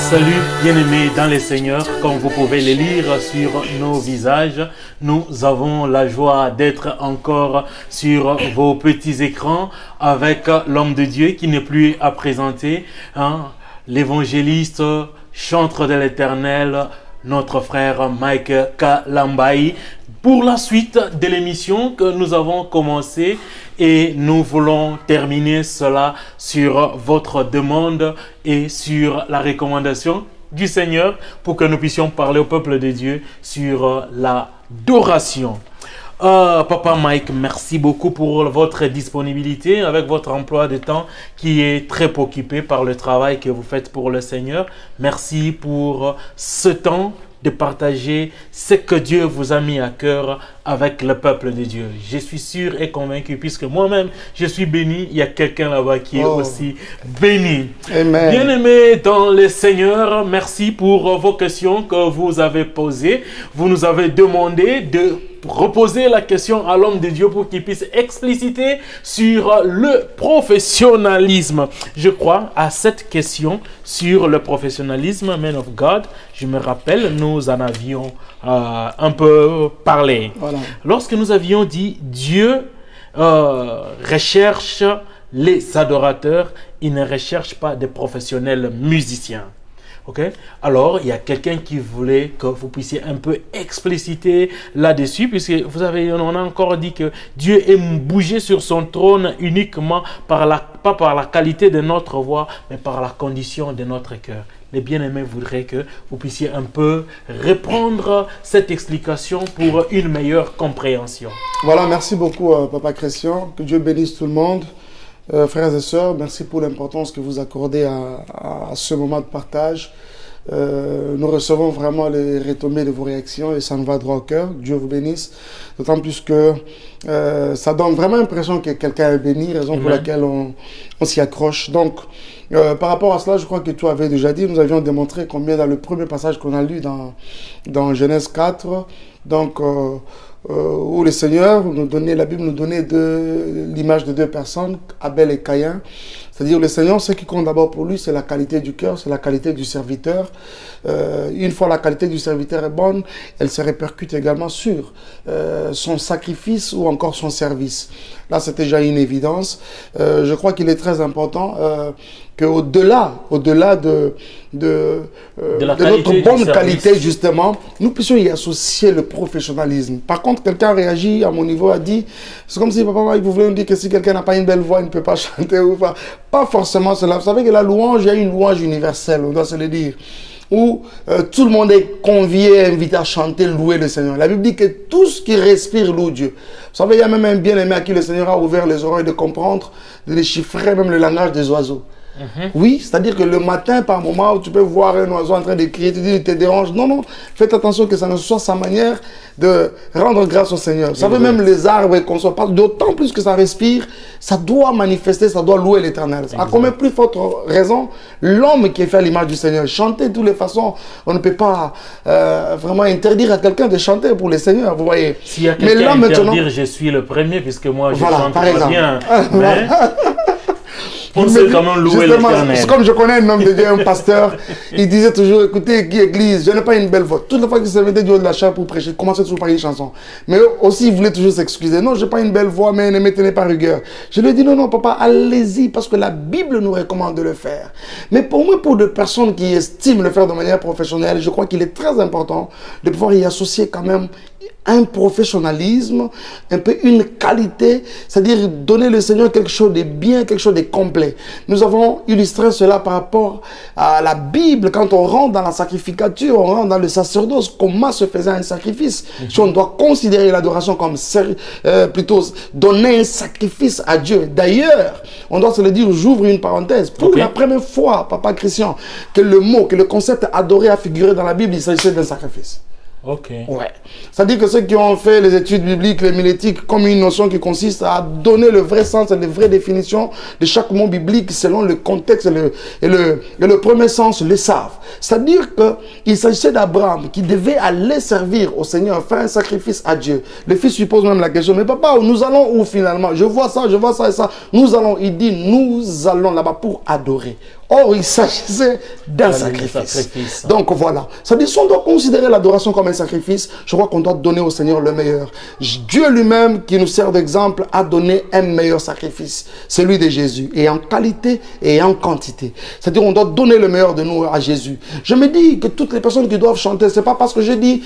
Salut bien-aimés dans les Seigneurs, comme vous pouvez les lire sur nos visages, nous avons la joie d'être encore sur vos petits écrans avec l'homme de Dieu qui n'est plus à présenter, l'évangéliste, chantre de l'Éternel, notre frère Mike Kalambayi, pour la suite de l'émission que nous avons commencé et nous voulons terminer cela sur votre demande et sur la recommandation du Seigneur pour que nous puissions parler au peuple de Dieu sur l'adoration. Papa Mike, merci beaucoup pour votre disponibilité avec votre emploi de temps qui est très occupé par le travail que vous faites pour le Seigneur. Merci pour ce temps de partager ce que Dieu vous a mis à cœur avec le peuple de Dieu. Je suis sûr et convaincu, puisque moi-même, je suis béni, il y a quelqu'un là-bas qui est aussi béni. Amen. Bien-aimés dans le Seigneur, merci pour vos questions que vous avez posées. Vous nous avez demandé de reposer la question à l'homme de Dieu pour qu'il puisse expliciter sur le professionnalisme. Je crois à cette question sur le professionnalisme, Man of God. Je me rappelle, nous en avions un peu parlé. Voilà. Lorsque nous avions dit Dieu recherche les adorateurs, il ne recherche pas des professionnels musiciens. Okay? Alors, il y a quelqu'un qui voulait que vous puissiez un peu expliciter là-dessus, puisque on a encore dit que Dieu aime bouger sur son trône uniquement pas par la qualité de notre voix, mais par la condition de notre cœur. Les bien-aimés voudraient que vous puissiez un peu reprendre cette explication pour une meilleure compréhension. Voilà, merci beaucoup, Papa Christian. Que Dieu bénisse tout le monde. Frères et sœurs, merci pour l'importance que vous accordez à ce moment de partage. Nous recevons vraiment les retombées de vos réactions et ça nous va droit au cœur. Dieu vous bénisse. D'autant plus que ça donne vraiment l'impression que quelqu'un est béni, raison pour laquelle on s'y accroche. Donc, par rapport à cela, je crois que tu avais déjà dit, nous avions démontré combien dans le premier passage qu'on a lu dans Genèse 4, donc où le Seigneur nous donnait, la Bible nous donnait l'image de deux personnes, Abel et Caïn. C'est-à-dire le Seigneur, ce qui compte d'abord pour lui, c'est la qualité du cœur, c'est la qualité du serviteur. Une fois la qualité du serviteur est bonne, elle se répercute également sur son sacrifice ou encore son service. Là, c'est déjà une évidence. Je crois qu'il est très important qu'au-delà de notre bonne qualité, justement, nous puissions y associer le professionnalisme. Par contre, quelqu'un réagit à mon niveau, a dit, c'est comme si Papa Mike, vous voulez nous dire que si quelqu'un n'a pas une belle voix, il ne peut pas chanter ou pas forcément cela. Vous savez que la louange, il y a une louange universelle, on doit se le dire, où tout le monde est convié, invité à chanter, louer le Seigneur. La Bible dit que tout ce qui respire loue Dieu. Vous savez, il y a même un bien-aimé à qui le Seigneur a ouvert les oreilles de comprendre, de déchiffrer même le langage des oiseaux. Oui, c'est-à-dire que le matin, par moment, où tu peux voir un oiseau en train de crier, tu dis, il te dérange. Non, non, faites attention que ça ne soit sa manière de rendre grâce au Seigneur. Vous savez, même les arbres ne conçoivent pas, d'autant plus que ça respire, ça doit manifester, ça doit louer l'Éternel. À combien plus forte raison, l'homme qui est fait à l'image du Seigneur, chanter de toutes les façons, on ne peut pas vraiment interdire à quelqu'un de chanter pour le Seigneur, vous voyez. S'il y a quelqu'un à interdire, je suis le premier, puisque moi, je chante très bien. Mais on sait comment louer l'Éternel. C'est comme je connais un homme de Dieu, un pasteur, il disait toujours, écoutez, qui église, je n'ai pas une belle voix. Toute la fois qu'il se mettait du haut de la chair pour prêcher, il commençait toujours par une chanson. Mais aussi, il voulait toujours s'excuser. Non, je n'ai pas une belle voix, mais ne me tenez pas rigueur. Je lui ai dit, non, non, papa, allez-y, parce que la Bible nous recommande de le faire. Mais pour moi, pour des personnes qui estiment le faire de manière professionnelle, je crois qu'il est très important de pouvoir y associer quand même un professionnalisme, un peu une qualité, c'est-à-dire donner le Seigneur quelque chose de bien, quelque chose de complet. Nous avons illustré cela par rapport à la Bible, quand on rentre dans la sacrificature, on rentre dans le sacerdoce, comment se faisait un sacrifice. Si on doit considérer l'adoration comme plutôt donner un sacrifice à Dieu. D'ailleurs, on doit se le dire, j'ouvre une parenthèse, pour la première fois, Papa Christian, que le concept adorer a figuré dans la Bible, il s'agissait d'un sacrifice. Ok. Ouais. C'est-à-dire que ceux qui ont fait les études bibliques, les milétiques, comme une notion qui consiste à donner le vrai sens et les vraies définitions de chaque mot biblique selon le contexte et le premier sens le savent. C'est-à-dire qu'il s'agissait d'Abraham qui devait aller servir au Seigneur, faire un sacrifice à Dieu. Le fils lui pose même la question, mais papa, nous allons où finalement? Je vois ça et ça. Nous allons, il dit, nous allons là-bas pour adorer. Or, il s'agissait d'un sacrifice. Donc voilà. Ça dit, si on doit considérer l'adoration comme un sacrifice, je crois qu'on doit donner au Seigneur le meilleur. Dieu lui-même, qui nous sert d'exemple, a donné un meilleur sacrifice. Celui de Jésus. Et en qualité et en quantité. C'est-à-dire, on doit donner le meilleur de nous à Jésus. Je me dis que toutes les personnes qui doivent chanter, c'est pas parce que je dis,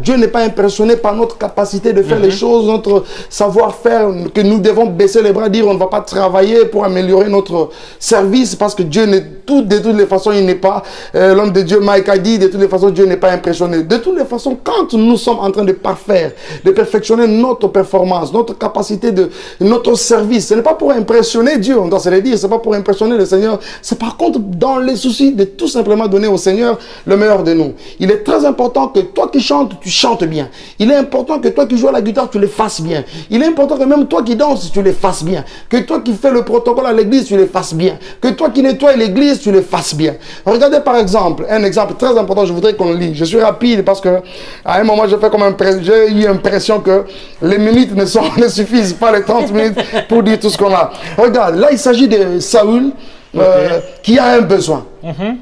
Dieu n'est pas impressionné par notre capacité de faire les choses, notre savoir-faire, que nous devons baisser les bras, dire on ne va pas travailler pour améliorer notre service parce que Dieu n'est de toutes les façons, il n'est pas, l'homme de Dieu Mike a dit, de toutes les façons, Dieu n'est pas impressionné. De toutes les façons, quand nous sommes en train de parfaire, de perfectionner notre performance, notre capacité de notre service, ce n'est pas pour impressionner Dieu, on doit se le dire, c'est pas pour impressionner le Seigneur, c'est par contre dans les soucis de tout simplement donner au Seigneur le meilleur de nous. Il est très important que toi qui chantes, tu chantes bien. Il est important que toi qui joues à la guitare, tu le fasses bien. Il est important que même toi qui danses, tu le fasses bien. Que toi qui fais le protocole à l'église, tu le fasses bien. Que toi qui nettoies l'église, tu le fasses bien. Regardez par exemple, un exemple très important, je voudrais qu'on le lise. Je suis rapide parce que à un moment, j'ai eu l'impression que les minutes ne suffisent pas, les 30 minutes pour dire tout ce qu'on a. Regarde, là il s'agit de Saül qui a un besoin.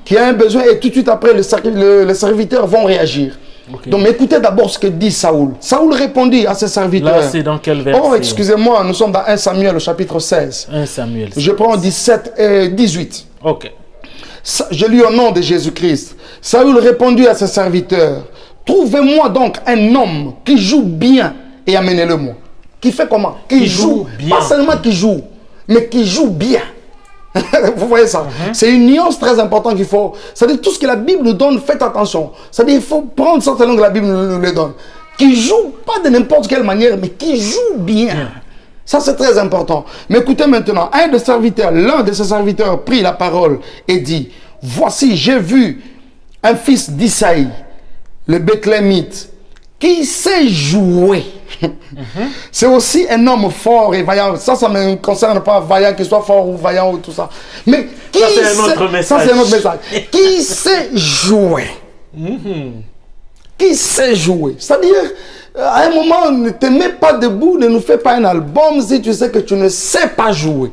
Qui a un besoin et tout de suite après, les serviteurs vont réagir. Donc écoutez d'abord ce que dit Saül. Saül répondit à ses serviteurs. Là, c'est dans quel verset? Oh, excusez-moi, nous sommes dans 1 Samuel, au chapitre 16. 1 Samuel 16. Je prends 17 et 18. Ok. Je lis au nom de Jésus-Christ. Saül répondit à ses serviteurs. Trouvez-moi donc un homme qui joue bien et amenez-le-moi. Qui fait comment? Qui joue bien. Pas seulement qui joue, mais qui joue bien. Vous voyez ça? C'est une nuance très importante qu'il faut. C'est-à-dire tout ce que la Bible nous donne, faites attention. C'est-à-dire il faut prendre ça selon que la Bible nous le donne. Qui joue pas de n'importe quelle manière, mais qui joue bien. Ça c'est très important. Mais écoutez maintenant, l'un de ses serviteurs prit la parole et dit, voici j'ai vu un fils d'Isaïe, le Bethlémite, qui sait jouer. C'est aussi un homme fort et vaillant. Ça ne me concerne pas vaillant, qu'il soit fort ou vaillant ou tout ça. Mais qui ça, c'est un autre message. Ça, c'est un autre message. Qui sait jouer? Qui sait jouer? C'est-à-dire, à un moment, ne te mets pas debout, ne nous fais pas un album si tu sais que tu ne sais pas jouer.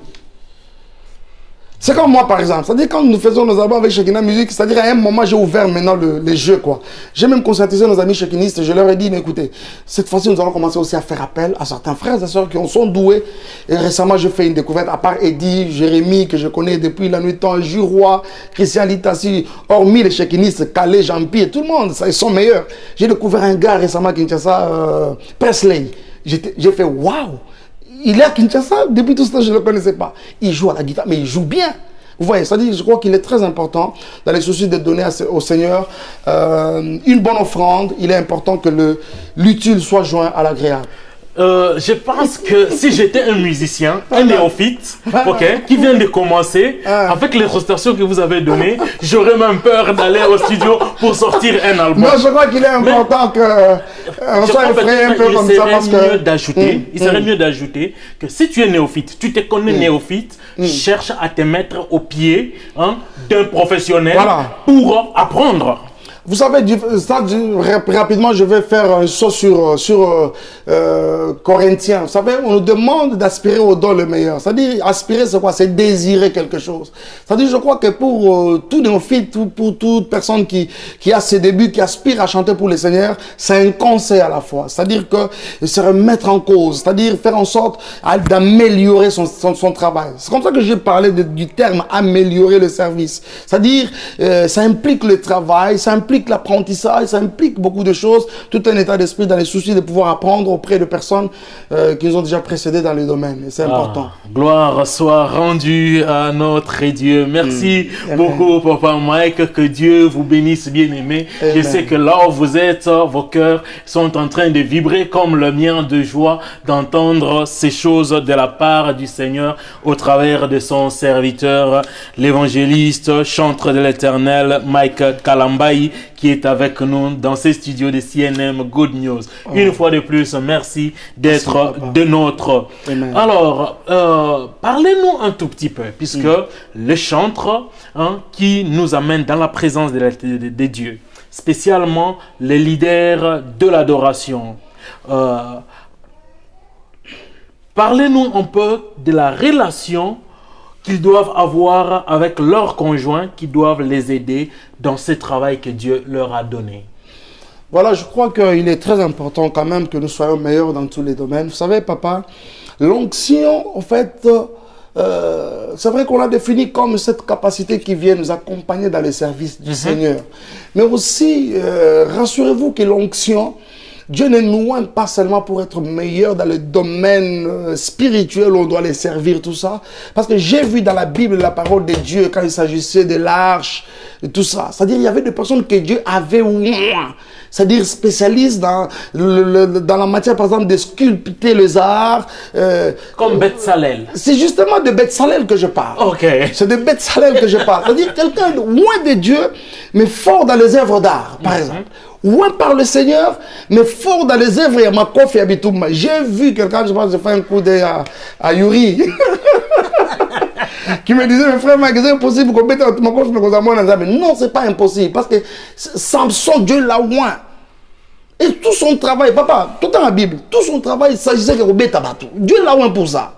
C'est comme moi, par exemple. C'est-à-dire, quand nous faisons nos albums avec Shekinah Music, c'est-à-dire, à un moment, j'ai ouvert maintenant les jeux, quoi. J'ai même conscientisé nos amis shekinistes. Je leur ai dit, écoutez, cette fois-ci, nous allons commencer aussi à faire appel à certains frères et sœurs qui sont doués. Et récemment, j'ai fait une découverte, à part Eddie, Jérémy, que je connais depuis la nuit de temps, Juroy, Christian Litassi, hormis les shekinistes, Calais, Jean-Pierre, tout le monde, ça, ils sont meilleurs. J'ai découvert un gars récemment à Kinshasa, Presley. J'ai fait, waouh! Il est à Kinshasa, depuis tout ce temps, je ne le connaissais pas. Il joue à la guitare, mais il joue bien. Vous voyez, c'est-à-dire, je crois qu'il est très important, dans les soucis de donner au Seigneur une bonne offrande. Il est important que l'utile soit joint à l'agréable. Je pense que si j'étais un musicien, un néophyte, qui vient de commencer, avec les prestations que vous avez données, j'aurais même peur d'aller au studio pour sortir un album. Non, je crois qu'il est important que soit effrayé un peu comme ça parce que... Il serait mieux d'ajouter que si tu es néophyte, tu te connais néophyte, cherche à te mettre au pied d'un professionnel pour apprendre. Vous savez, rapidement, je vais faire un saut sur Corinthiens. Vous savez, on nous demande d'aspirer au don le meilleur. C'est-à-dire, aspirer, c'est quoi? C'est désirer quelque chose. C'est-à-dire, je crois que pour tout néophyte, pour toute personne qui a ses débuts, qui aspire à chanter pour le Seigneur, c'est un conseil à la fois. C'est-à-dire que se remettre en cause, c'est-à-dire faire en sorte d'améliorer son travail. C'est comme ça que j'ai parlé du terme améliorer le service. C'est-à-dire, ça implique le travail, ça implique l'apprentissage, ça implique beaucoup de choses, tout un état d'esprit dans les soucis de pouvoir apprendre auprès de personnes qui nous ont déjà précédés dans le domaine. Et c'est important. Gloire soit rendue à notre Dieu. Merci beaucoup, Papa Mike. Que Dieu vous bénisse, bien-aimé. Je sais que là où vous êtes, vos cœurs sont en train de vibrer comme le mien de joie d'entendre ces choses de la part du Seigneur au travers de son serviteur, l'évangéliste, chanteur de l'Éternel, Mike Kalambayi, qui est avec nous dans ces studios de CNM Good News. Une fois de plus, merci d'être de notre. Amen. Alors, parlez-nous un tout petit peu, puisque le chantre qui nous amène dans la présence de Dieu, spécialement les leaders de l'adoration. Parlez-nous un peu de la relation qu'ils doivent avoir avec leurs conjoints qui doivent les aider dans ce travail que Dieu leur a donné? Voilà, je crois qu'il est très important quand même que nous soyons meilleurs dans tous les domaines. Vous savez, papa, l'onction, en fait, c'est vrai qu'on l'a défini comme cette capacité qui vient nous accompagner dans les services du Seigneur. Mais aussi, rassurez-vous que l'onction, Dieu ne nous loin pas seulement pour être meilleur dans le domaine spirituel où on doit les servir, tout ça. Parce que j'ai vu dans la Bible la parole de Dieu quand il s'agissait de l'arche et tout ça. C'est-à-dire il y avait des personnes que Dieu avait moins. C'est-à-dire spécialistes dans la matière, par exemple, de sculpter les arts. Comme Betsalel. C'est justement de Betsalel que je parle. Ok. C'est de Betsalel que je parle. C'est-à-dire quelqu'un loin de Dieu, mais fort dans les œuvres d'art, par exemple. Loin par le Seigneur, mais fort dans les œuvres. Yamakof et Abitouma. J'ai vu quelqu'un, je pense, j'ai fait un coup d'œil à Yuri. Qui me disait, mais frère, c'est impossible qu'on mette ma coche, mais non, c'est pas impossible. Parce que Samson, Dieu l'a loin. Et tout son travail, papa, tout dans la Bible, tout son travail, il s'agissait de Robert Tabatou. Dieu l'a loin pour ça.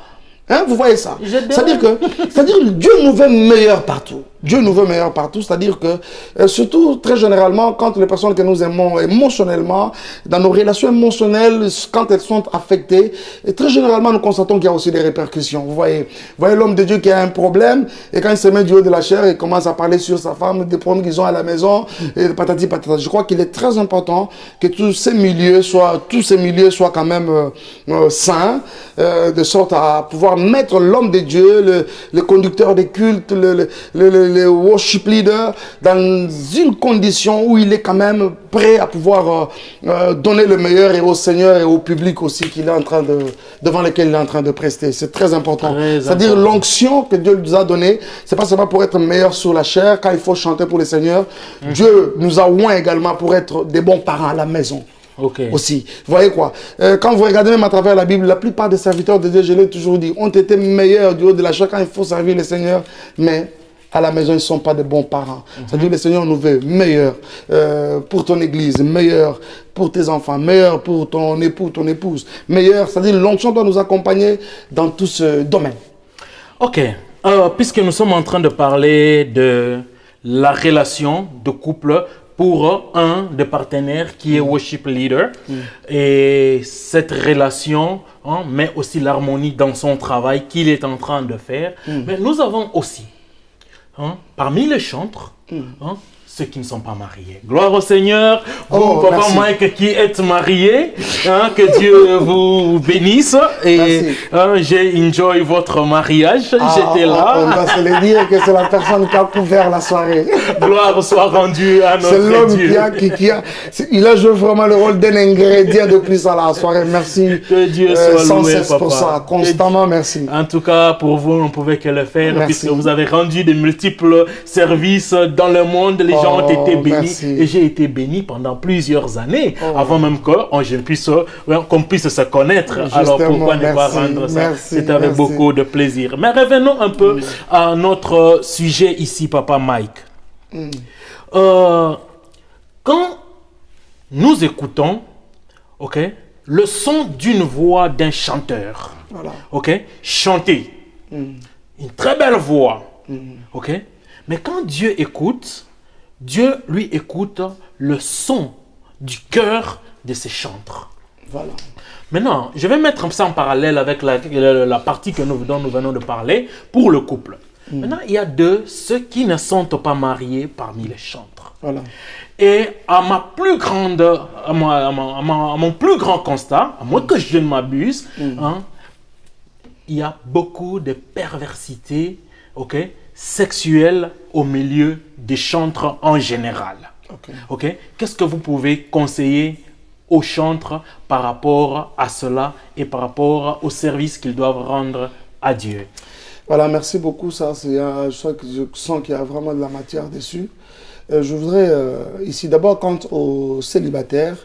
Hein, vous voyez ça? C'est-à-dire que Dieu nous veut meilleurs partout. Dieu nous veut meilleurs partout, c'est-à-dire que, surtout très généralement, quand les personnes que nous aimons émotionnellement, dans nos relations émotionnelles, quand elles sont affectées, et très généralement, nous constatons qu'il y a aussi des répercussions. Vous voyez l'homme de Dieu qui a un problème, et quand il se met du haut de la chair, il commence à parler sur sa femme, des problèmes qu'ils ont à la maison, et patati patata. Je crois qu'il est très important que tous ces milieux soient quand même sains, de sorte à pouvoir mettre l'homme de Dieu, le conducteur des cultes, le worship leader dans une condition où il est quand même prêt à pouvoir donner le meilleur et au Seigneur et au public aussi qu'il est en train devant lequel il est en train de prester. C'est très important. C'est-à-dire l'onction que Dieu nous a donnée, c'est pas seulement pour être meilleur sur la chair, quand il faut chanter pour le Seigneur. Dieu nous a oint également pour être des bons parents à la maison. Aussi. Vous voyez quoi? Quand vous regardez même à travers la Bible, la plupart des serviteurs de Dieu, je l'ai toujours dit, ont été meilleurs du haut de la chair quand il faut servir le Seigneur, mais à la maison, ils ne sont pas de bons parents. C'est-à-dire le Seigneur nous veut meilleur pour ton église, meilleur pour tes enfants, meilleur pour ton époux, ton épouse, meilleur. C'est-à-dire l'onction doit nous accompagner dans tout ce domaine. Ok. Puisque nous sommes en train de parler de la relation de couple pour un des partenaires qui est worship leader, et cette relation met aussi l'harmonie dans son travail qu'il est en train de faire. Mais nous avons aussi parmi les chantres, ceux qui ne sont pas mariés. Gloire au Seigneur, vous, Papa merci. Mike, qui êtes marié, que Dieu vous bénisse. Et j'ai enjoy votre mariage, j'étais là. On va se le dire que c'est la personne qui a couvert la soirée. Gloire soit rendue à notre Dieu. C'est l'homme il a joué vraiment le rôle d'un ingrédient de plus à la soirée. Merci. Que Dieu soit loué, Papa. Pour ça, constamment, merci. En tout cas, pour vous, on ne pouvait que le faire, merci. Puisque vous avez rendu de multiples services dans le monde. Les gens ont été bénis, merci. Et j'ai été béni pendant plusieurs années, avant même qu'on puisse se connaître. Justement, alors pourquoi ne pas rendre ça? C'est avec beaucoup de plaisir. Mais revenons un peu à notre sujet ici, Papa Mike. Quand nous écoutons le son d'une voix d'un chanteur, chanter, une très belle voix, mais quand Dieu écoute, Dieu lui écoute le son du cœur de ses chantres. Voilà. Maintenant, je vais mettre ça en parallèle avec la partie dont nous venons de parler pour le couple. Maintenant, il y a ceux qui ne sont pas mariés parmi les chantres. Voilà. Et à mon plus grand constat, à moins que je ne m'abuse, il y a beaucoup de perversité, sexuelle au milieu des chantres en général. Qu'est-ce que vous pouvez conseiller aux chantres par rapport à cela et par rapport au service qu'ils doivent rendre à Dieu? Voilà, merci beaucoup. Je sens qu'il y a vraiment de la matière dessus. Je voudrais ici d'abord quant aux célibataires.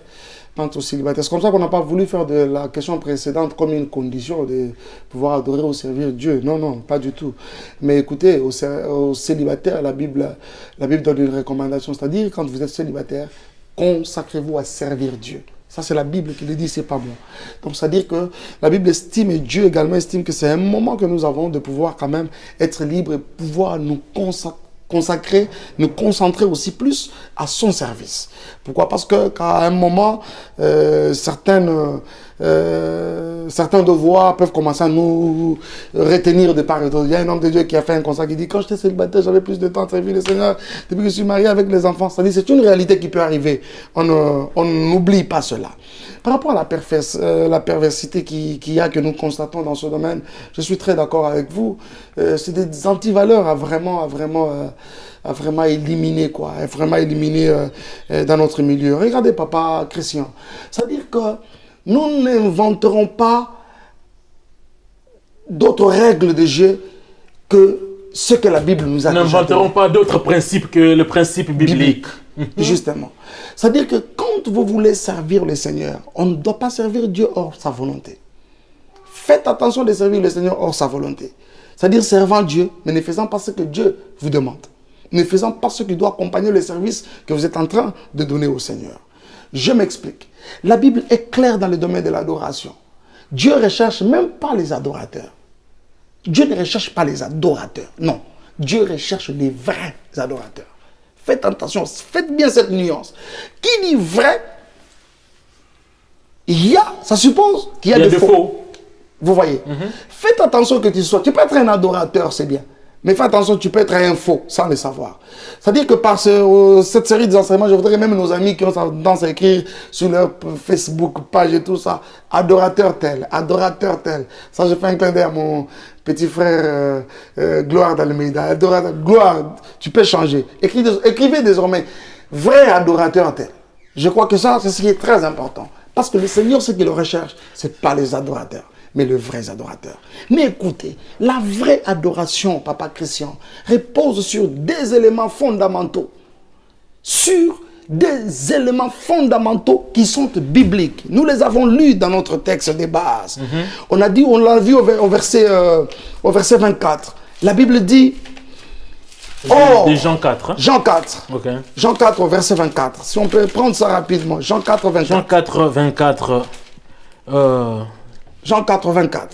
C'est comme ça qu'on n'a pas voulu faire de la question précédente comme une condition de pouvoir adorer ou servir Dieu. Non, non, pas du tout. Mais écoutez, aux célibataires, la Bible donne une recommandation. C'est-à-dire, quand vous êtes célibataire, consacrez-vous à servir Dieu. Ça, c'est la Bible qui le dit, c'est pas moi. Donc, c'est-à-dire que la Bible estime, et Dieu également estime que c'est un moment que nous avons de pouvoir quand même être libre et pouvoir nous consacrer, nous concentrer aussi plus à son service. Pourquoi? Parce que qu'à un moment, certains devoirs peuvent commencer à nous retenir de part et d'autre. Il y a un homme de Dieu qui a fait un constat qui dit: quand j'étais célibataire, j'avais plus de temps à servir le Seigneur. Depuis que je suis marié avec les enfants, c'est une réalité qui peut arriver. On n'oublie pas cela. Par rapport à la perversité qu'il y a, que nous constatons dans ce domaine, je suis très d'accord avec vous. C'est des antivaleurs à vraiment éliminer, quoi. À vraiment éliminer dans notre milieu. Regardez, papa Christian. C'est-à-dire que nous n'inventerons pas d'autres règles de jeu que ce que la Bible nous a dit. Nous n'inventerons pas d'autres principes que le principe biblique. Justement. C'est-à-dire que quand vous voulez servir le Seigneur, on ne doit pas servir Dieu hors sa volonté. Faites attention de servir le Seigneur hors sa volonté. C'est-à-dire servant Dieu, mais ne faisant pas ce que Dieu vous demande. Ne faisant pas ce qui doit accompagner le service que vous êtes en train de donner au Seigneur. Je m'explique. La Bible est claire dans le domaine de l'adoration. Dieu ne recherche même pas les adorateurs. Dieu ne recherche pas les adorateurs. Non. Dieu recherche les vrais adorateurs. Faites attention, faites bien cette nuance. Qui dit vrai, ça suppose qu'il y a de faux. Vous voyez. Faites attention que tu sois. Tu peux être un adorateur, c'est bien. Mais fais attention, tu peux être un faux sans le savoir. C'est-à-dire que par cette série d'enseignements, je voudrais même nos amis qui ont tendance à écrire sur leur Facebook page et tout ça, adorateur tel, adorateur tel. Ça, je fais un clin d'œil à mon petit frère Gloire d'Almeida. Adorateur, Gloire, tu peux changer. Écrivez désormais vrai adorateur tel. Je crois que ça, c'est ce qui est très important. Parce que le Seigneur, ce qu'il recherche, ce n'est pas les adorateurs, mais les vrais adorateurs. Mais écoutez, la vraie adoration, papa Christian, repose sur des éléments fondamentaux. Sur des éléments fondamentaux qui sont bibliques. Nous les avons lus dans notre texte de base. On l'a vu au verset 24. La Bible dit... De Jean 4. Jean 4. Okay. Jean 4 au verset 24. Si on peut prendre ça rapidement. Jean 4, 24. Jean 4, 24. Jean 4, 24.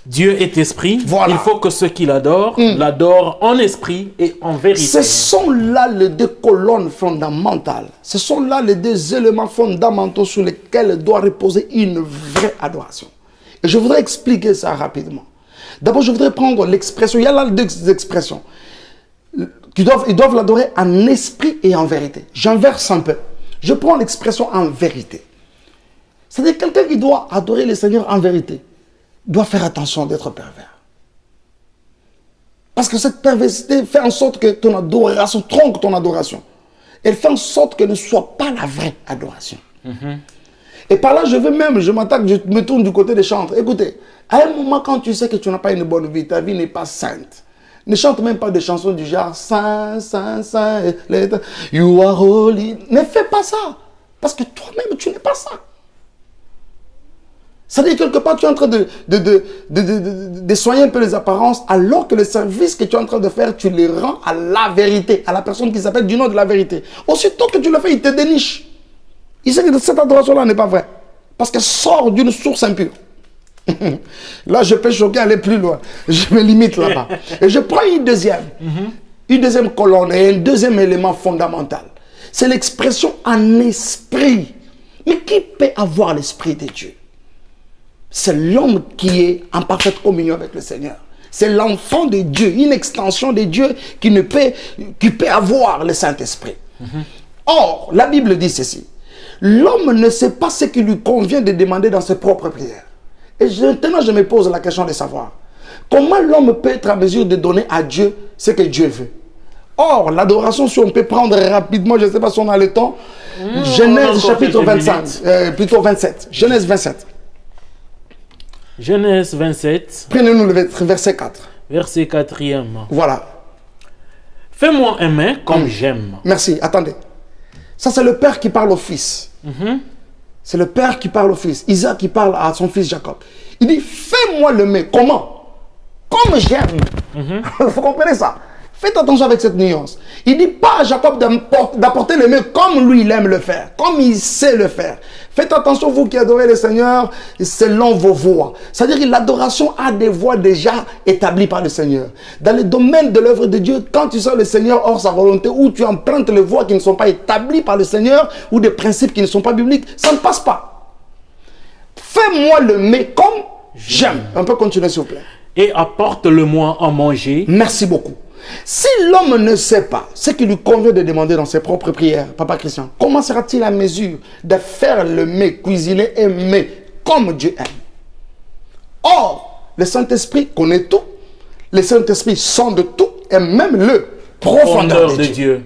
Dieu est esprit. Voilà. Il faut que ceux qui l'adorent, l'adorent en esprit et en vérité. Ce sont là les deux colonnes fondamentales. Ce sont là les deux éléments fondamentaux sur lesquels doit reposer une vraie adoration. Et je voudrais expliquer ça rapidement. D'abord, je voudrais prendre l'expression. Il y a là deux expressions. Ils doivent l'adorer en esprit et en vérité. J'inverse un peu. Je prends l'expression en vérité. C'est-à-dire quelqu'un qui doit adorer le Seigneur en vérité doit faire attention d'être pervers. Parce que cette perversité fait en sorte que ton adoration tronque ton adoration. Elle fait en sorte qu'elle ne soit pas la vraie adoration. Et par là, je me tourne du côté des chantres. Écoutez, à un moment quand tu sais que tu n'as pas une bonne vie, ta vie n'est pas sainte, ne chante même pas des chansons du genre Saint, Saint, Saint, You are holy. Ne fais pas ça. Parce que toi-même, tu n'es pas ça. C'est-à-dire quelque part, tu es en train de soigner un peu les apparences, alors que le service que tu es en train de faire, tu le rends à la vérité, à la personne qui s'appelle du nom de la vérité. Aussitôt que tu le fais, il te déniche. Il sait que cette adoration-là n'est pas vraie. Parce qu'elle sort d'une source impure. Là, je peux choquer, aller plus loin. Je me limite là-bas. Et je prends une deuxième colonne et un deuxième élément fondamental. C'est l'expression en esprit. Mais qui peut avoir l'esprit de Dieu? C'est l'homme qui est en parfaite communion avec le Seigneur. C'est l'enfant de Dieu, une extension de Dieu qui peut avoir le Saint-Esprit. Or, la Bible dit ceci. L'homme ne sait pas ce qui lui convient de demander dans ses propres prières. Et maintenant, je me pose la question de savoir comment l'homme peut être en mesure de donner à Dieu ce que Dieu veut. Or, l'adoration, si on peut prendre rapidement, je ne sais pas si on a le temps, Genèse chapitre 25, plutôt 27, Genèse 27. Genèse 27. Prenez-nous le verset 4. Verset 4e. Voilà. Fais-moi aimer comme j'aime. Merci, attendez. Ça, c'est le père qui parle au fils. C'est le père qui parle au fils. Isaac qui parle à son fils Jacob. Il dit, fais-moi l'aimer. Comment? Comme j'aime. Vous comprenez ça? Faites attention avec cette nuance. Il ne dit pas à Jacob d'apporter l'aimer comme lui, il aime le faire. Comme il sait le faire. Faites attention, vous qui adorez le Seigneur, selon vos voies. C'est-à-dire que l'adoration a des voies déjà établies par le Seigneur. Dans le domaine de l'œuvre de Dieu, quand tu sors le Seigneur hors sa volonté, ou tu empruntes les voies qui ne sont pas établies par le Seigneur, ou des principes qui ne sont pas bibliques, ça ne passe pas. Fais-moi le mets comme j'aime. On peut continuer, s'il vous plaît. Et apporte-le-moi à manger. Merci beaucoup. Si l'homme ne sait pas ce qu'il lui convient de demander dans ses propres prières, Papa Christian, comment sera-t-il à mesure de faire le mets, cuisiner et mets comme Dieu aime? Or, le Saint-Esprit connaît tout, le Saint-Esprit sonde tout et même le profondeur de Dieu.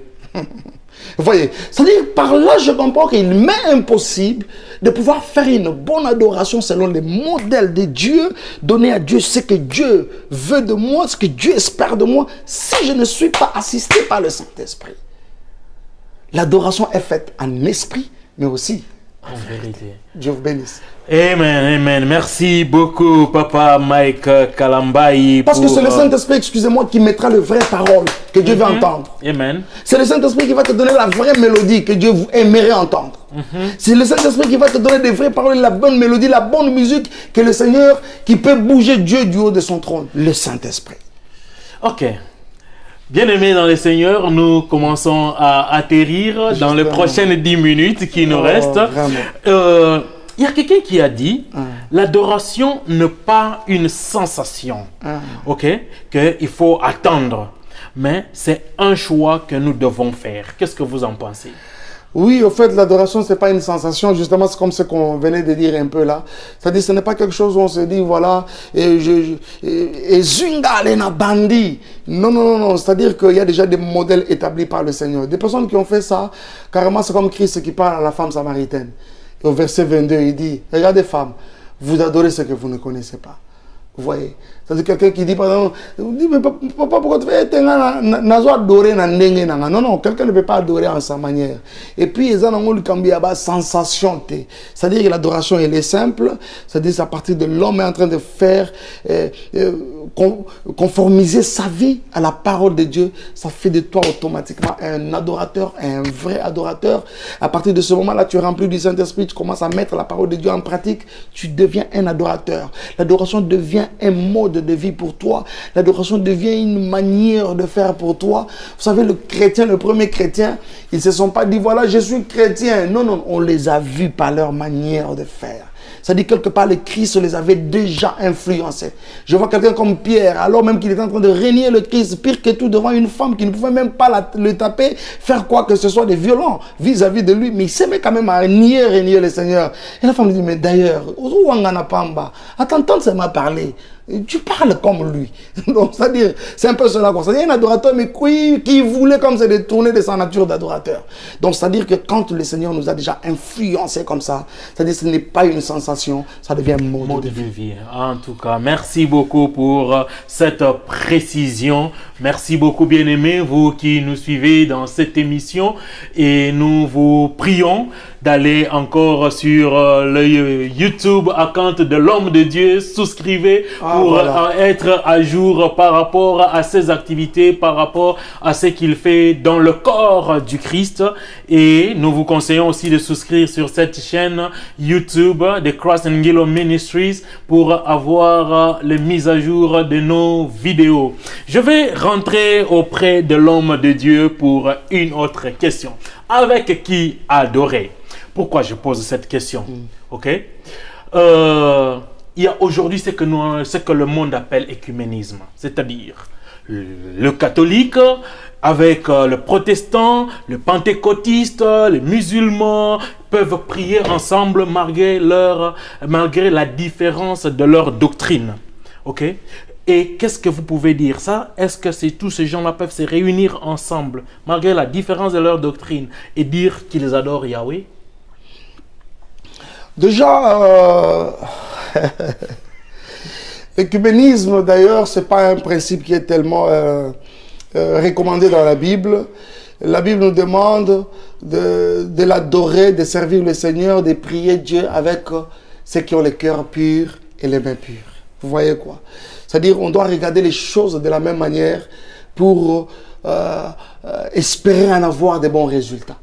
Vous voyez, c'est-à-dire par là je comprends qu'il m'est impossible de pouvoir faire une bonne adoration selon les modèles de Dieu, donner à Dieu ce que Dieu veut de moi, ce que Dieu espère de moi, si je ne suis pas assisté par le Saint-Esprit. L'adoration est faite en esprit, mais aussi En vérité. Dieu vous bénisse. Amen, amen. Merci beaucoup, Papa Mike Kalambayi. Parce que c'est le Saint-Esprit, excusez-moi, qui mettra les vraies paroles que Dieu veut entendre. Amen. C'est le Saint-Esprit qui va te donner la vraie mélodie que Dieu aimerait entendre. C'est le Saint-Esprit qui va te donner des vraies paroles, la bonne mélodie, la bonne musique que le Seigneur, qui peut bouger Dieu du haut de son trône. Le Saint-Esprit. Ok. Bien-aimés dans le Seigneur, nous commençons à atterrir dans les prochaines 10 minutes qui nous restent. Il y a quelqu'un qui a dit, l'adoration n'est pas une sensation, ok, qu'il faut attendre, mais c'est un choix que nous devons faire. Qu'est-ce que vous en pensez? Oui, au fait, l'adoration, ce n'est pas une sensation. Justement, c'est comme ce qu'on venait de dire un peu là. C'est-à-dire, ce n'est pas quelque chose où on se dit, voilà, et zunga lena bandi. Non, non, non, non. C'est-à-dire qu'il y a déjà des modèles établis par le Seigneur. Des personnes qui ont fait ça, carrément, c'est comme Christ qui parle à la femme samaritaine. Et au verset 22, il dit, regardez femmes, vous adorez ce que vous ne connaissez pas. Vous voyez? C'est-à-dire quelqu'un qui dit, par exemple, dit, mais papa, pourquoi tu fais adorer? Non, non, quelqu'un ne peut pas adorer en sa manière. Et puis, ils ont une sensation. C'est-à-dire que l'adoration, elle est simple. C'est-à-dire c'est à partir de l'homme est en train de faire, conformiser sa vie à la parole de Dieu. Ça fait de toi automatiquement un adorateur, un vrai adorateur. À partir de ce moment-là, tu es rempli du Saint-Esprit, tu commences à mettre la parole de Dieu en pratique, tu deviens un adorateur. L'adoration devient un mode de vie pour toi. L'adoration devient une manière de faire pour toi. Vous savez, le chrétien, le premier chrétien, ils ne se sont pas dit, voilà, je suis chrétien. Non, non, on les a vus par leur manière de faire. C'est-à-dire, quelque part, le Christ les avait déjà influencés. Je vois quelqu'un comme Pierre, alors même qu'il était en train de régner le Christ, pire que tout, devant une femme qui ne pouvait même pas le taper, faire quoi que ce soit de violent vis-à-vis de lui. Mais il s'aimait quand même à régner le Seigneur. Et la femme lui dit, mais d'ailleurs, à t'entendre, ça m'a parlé. Tu parles comme lui. Donc, c'est-à-dire, c'est un peu cela. C'est-à-dire, un adorateur, mais qui voulait comme ça détourner de sa nature d'adorateur. Donc, c'est-à-dire que quand le Seigneur nous a déjà influencés comme ça, c'est-à-dire ce n'est pas une sensation, ça devient un mode de vie. En tout cas, merci beaucoup pour cette précision. Merci beaucoup, bien-aimés, vous qui nous suivez dans cette émission. Et nous vous prions d'aller encore sur le YouTube account de l'homme de Dieu. Souscrivez pour être à jour par rapport à ses activités, par rapport à ce qu'il fait dans le corps du Christ. Et nous vous conseillons aussi de souscrire sur cette chaîne YouTube de Cross and Gilo Ministries pour avoir les mises à jour de nos vidéos. Je vais rentrer auprès de l'homme de Dieu pour une autre question. Avec qui adorer? Pourquoi je pose cette question? Ok? Il y a aujourd'hui ce que le monde appelle écuménisme, c'est-à-dire le catholique avec le protestant, le pentecôtiste, les musulmans peuvent prier ensemble malgré la différence de leur doctrine. Ok? Et qu'est-ce que vous pouvez dire ça? Est-ce que tous ces gens-là peuvent se réunir ensemble malgré la différence de leur doctrine et dire qu'ils adorent Yahweh? Déjà, l'écuménisme, d'ailleurs, ce n'est pas un principe qui est tellement recommandé dans la Bible. La Bible nous demande de l'adorer, de servir le Seigneur, de prier Dieu avec ceux qui ont le cœur pur et les mains pures. Vous voyez quoi? C'est-à-dire, on doit regarder les choses de la même manière pour espérer en avoir de bons résultats.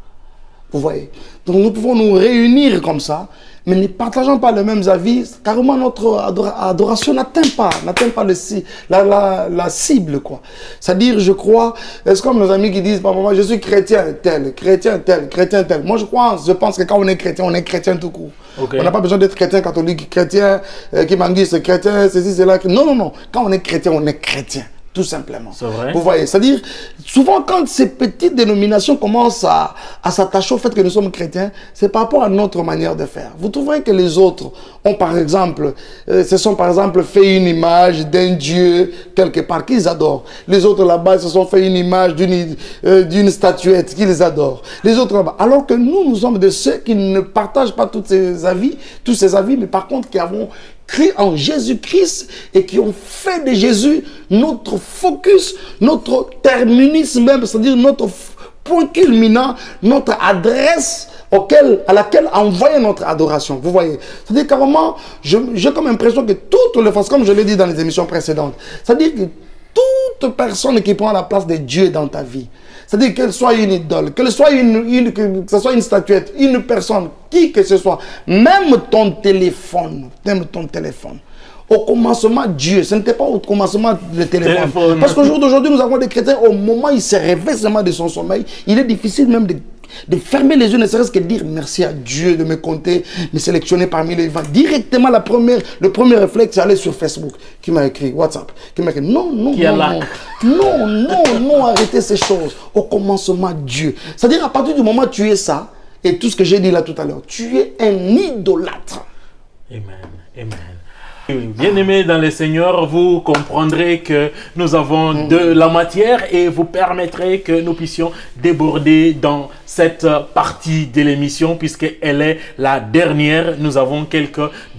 Vous voyez? Donc nous pouvons nous réunir comme ça, mais ne partageons pas les mêmes avis. Carrément, notre adoration n'atteint pas la cible, quoi. C'est-à-dire, je crois, c'est comme nos amis qui disent, moi, je suis chrétien tel, chrétien tel, chrétien tel. Moi, je pense que quand on est chrétien tout court. Okay. On n'a pas besoin d'être chrétien catholique, chrétien qui m'anguisse, chrétien, ceci, cela. Non, non, non. Quand on est chrétien, on est chrétien. Tout simplement. C'est vrai. Vous voyez, c'est-à-dire, souvent quand ces petites dénominations commencent à s'attacher au fait que nous sommes chrétiens, c'est par rapport à notre manière de faire. Vous trouverez que les autres ont par exemple, se sont par exemple fait une image d'un Dieu quelque part qu'ils adorent. Les autres là-bas se sont fait une image d'une statuette qu'ils adorent. Les autres là-bas. Alors que nous sommes de ceux qui ne partagent pas tous ces avis, mais par contre qui avons cru en Jésus-Christ et qui ont fait de Jésus notre focus, notre terminus même, c'est-à-dire notre point culminant, notre adresse à laquelle envoyer notre adoration. Vous voyez, c'est-à-dire carrément, j'ai comme impression que toutes les fois, comme je l'ai dit dans les émissions précédentes, c'est-à-dire que toute personne qui prend la place de Dieu dans ta vie, c'est-à-dire qu'elle soit une idole, que ce soit une statuette, une personne, qui que ce soit, même ton téléphone, au commencement Dieu, ce n'était pas au commencement le téléphone. Parce qu'au jour d'aujourd'hui, nous avons des chrétiens, au moment où ils se réveillent seulement de son sommeil, il est difficile même de fermer les yeux, ne serait-ce que de dire merci à Dieu de me compter, me sélectionner parmi les vents. Directement, le premier réflexe, c'est aller sur Facebook, qui m'a écrit, WhatsApp, qui m'a écrit, non, arrêtez ces choses. Au commencement, Dieu. C'est-à-dire, à partir du moment où tu es ça, et tout ce que j'ai dit là tout à l'heure, tu es un idolâtre. Amen, amen. Bien-aimés dans le Seigneur, vous comprendrez que nous avons de la matière et vous permettrez que nous puissions déborder dans cette partie de l'émission puisqu'elle est la dernière. Nous avons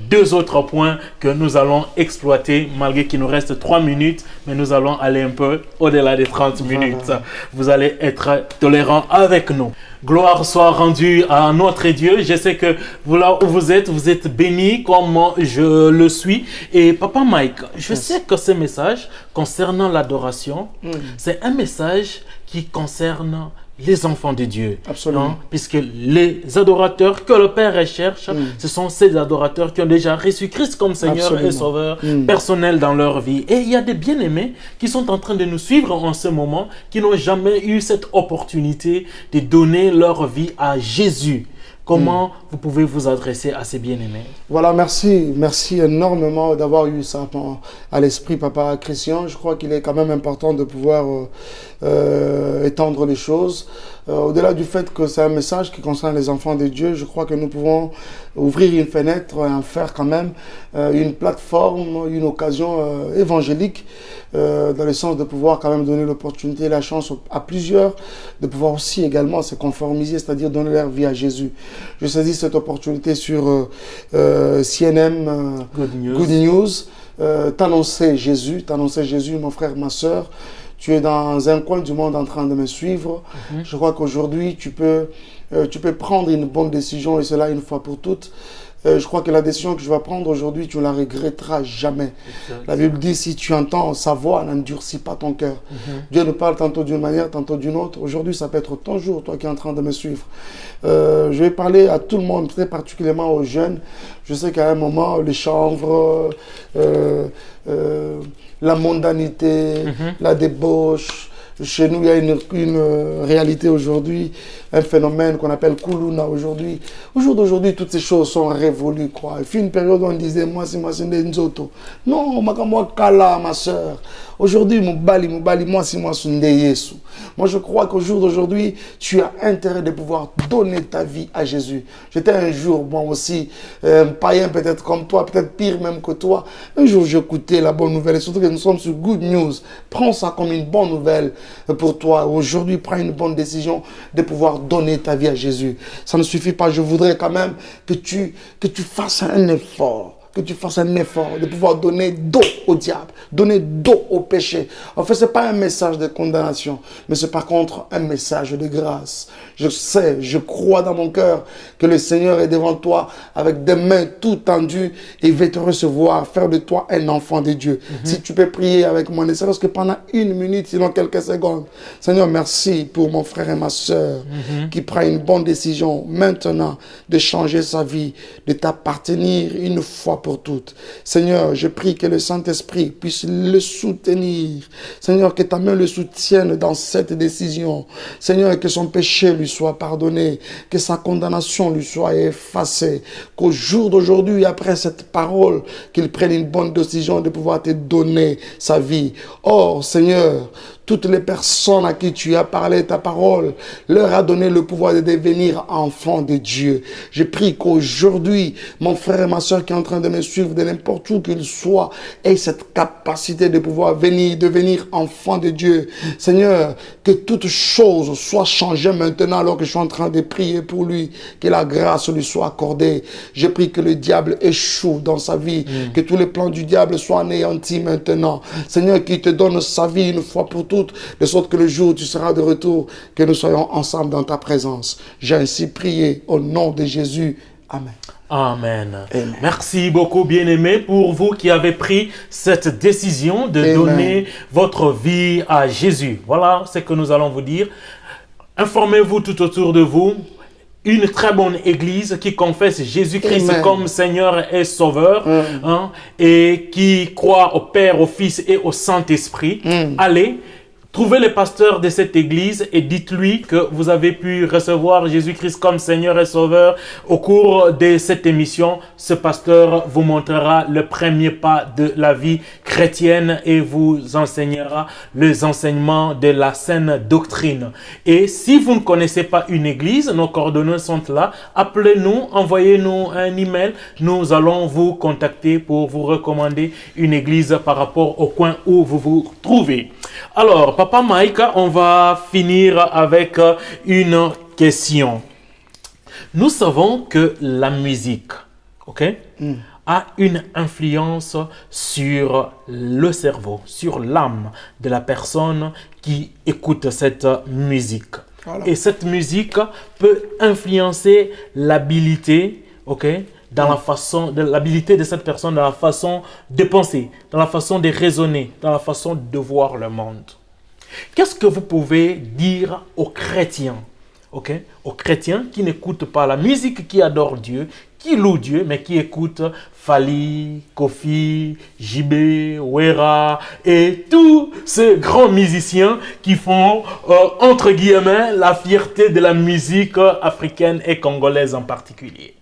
deux autres points que nous allons exploiter malgré qu'il nous reste 3 minutes, mais nous allons aller un peu au-delà des 30 minutes. Vous allez être tolérants avec nous. Gloire soit rendue à notre Dieu. Je sais que vous là où vous êtes bénis comme je le suis. Et Papa Mike, je sais que ce message concernant l'adoration, c'est un message qui concerne les enfants de Dieu. Absolument. Non? Puisque les adorateurs que le Père recherche, ce sont ces adorateurs qui ont déjà reçu Christ comme Seigneur et Sauveur personnel dans leur vie. Et il y a des bien-aimés qui sont en train de nous suivre en ce moment, qui n'ont jamais eu cette opportunité de donner leur vie à Jésus. Comment vous pouvez vous adresser à ces bien-aimés? Voilà, merci énormément d'avoir eu ça à l'esprit, Papa Christian. Je crois qu'il est quand même important de pouvoir étendre les choses. Au-delà du fait que c'est un message qui concerne les enfants de Dieu, je crois que nous pouvons ouvrir une fenêtre et en faire quand même une plateforme, une occasion évangélique, dans le sens de pouvoir quand même donner l'opportunité, la chance à plusieurs de pouvoir aussi également se conformiser, c'est-à-dire donner leur vie à Jésus. Je saisis cette opportunité sur CNM Good News, t'annoncer Jésus, mon frère, ma soeur. Tu es dans un coin du monde en train de me suivre. Je crois qu'aujourd'hui, tu peux prendre une bonne décision et cela une fois pour toutes. Je crois que la décision que je vais prendre aujourd'hui, tu ne la regretteras jamais. La Bible dit, si tu entends sa voix, n'endurcis pas ton cœur. Dieu nous parle tantôt d'une manière, tantôt d'une autre. Aujourd'hui, ça peut être ton jour, toi qui es en train de me suivre. Je vais parler à tout le monde, très particulièrement aux jeunes. Je sais qu'à un moment, les chanvres, la mondanité, la débauche. Chez nous, il y a une réalité aujourd'hui, un phénomène qu'on appelle Kuluna aujourd'hui. Au jour d'aujourd'hui, toutes ces choses sont révolues, quoi. Il fut une période où on disait, moi, c'est Nzoto. Non, moi, Kala, ma soeur. Aujourd'hui, moi, c'est Yesu. Moi, je crois qu'au jour d'aujourd'hui, tu as intérêt de pouvoir donner ta vie à Jésus. J'étais un jour, moi aussi, un païen peut-être comme toi, peut-être pire même que toi. Un jour, j'écoutais la bonne nouvelle, et surtout que nous sommes sur Good News. Prends ça comme une bonne nouvelle pour toi. Aujourd'hui, prends une bonne décision de pouvoir donner ta vie à Jésus. Ça ne suffit pas. Je voudrais quand même que tu fasses un effort. que tu fasses un effort de pouvoir donner dos au diable, donner dos au péché. En fait, ce n'est pas un message de condamnation, mais c'est par contre un message de grâce. Je sais, je crois dans mon cœur que le Seigneur est devant toi avec des mains tout tendues et il va te recevoir, faire de toi un enfant de Dieu. Si tu peux prier avec moi, ne serait-ce que pendant 1 minute, sinon quelques secondes. Seigneur, merci pour mon frère et ma soeur qui prend une bonne décision maintenant de changer sa vie, de t'appartenir une fois pour toutes. Seigneur, je prie que le Saint-Esprit puisse le soutenir. Seigneur, que ta main le soutienne dans cette décision. Seigneur, que son péché lui soit pardonné, que sa condamnation lui soit effacée, qu'au jour d'aujourd'hui, après cette parole, qu'il prenne une bonne décision de pouvoir te donner sa vie. Oh Seigneur, toutes les personnes à qui tu as parlé ta parole, leur a donné le pouvoir de devenir enfants de Dieu. Je prie qu'aujourd'hui, mon frère et ma soeur qui est en train de me suivre, de n'importe où qu'il soit, ait cette capacité de pouvoir devenir enfant de Dieu. Seigneur, que toute chose soit changée maintenant alors que je suis en train de prier pour lui, que la grâce lui soit accordée. Je prie que le diable échoue dans sa vie, que tous les plans du diable soient anéantis maintenant. Seigneur, qu'il te donne sa vie une fois pour toutes, de sorte que le jour où tu seras de retour, que nous soyons ensemble dans ta présence. J'ai ainsi prié au nom de Jésus. Amen. Amen. Amen. Merci beaucoup, bien-aimés, pour vous qui avez pris cette décision de donner votre vie à Jésus. Voilà ce que nous allons vous dire. Informez-vous tout autour de vous. Une très bonne église qui confesse Jésus-Christ comme Seigneur et Sauveur, et qui croit au Père, au Fils et au Saint-Esprit. Allez, trouvez le pasteur de cette église et dites-lui que vous avez pu recevoir Jésus-Christ comme Seigneur et Sauveur. Au cours de cette émission, ce pasteur vous montrera le premier pas de la vie chrétienne et vous enseignera les enseignements de la saine doctrine. Et si vous ne connaissez pas une église, nos coordonnées sont là. Appelez-nous, envoyez-nous un email. Nous allons vous contacter pour vous recommander une église par rapport au coin où vous vous trouvez. Alors, Papa Mike, on va finir avec une question. Nous savons que la musique, a une influence sur le cerveau, sur l'âme de la personne qui écoute cette musique. Voilà. Et cette musique peut influencer l'habilité, dans la façon, l'habilité de cette personne, dans la façon de penser, dans la façon de raisonner, dans la façon de voir le monde. Qu'est-ce que vous pouvez dire aux chrétiens, aux chrétiens qui n'écoutent pas la musique, qui adorent Dieu, qui louent Dieu, mais qui écoutent Fally, Kofi, JB, Wera et tous ces grands musiciens qui font, entre guillemets, la fierté de la musique africaine et congolaise en particulier.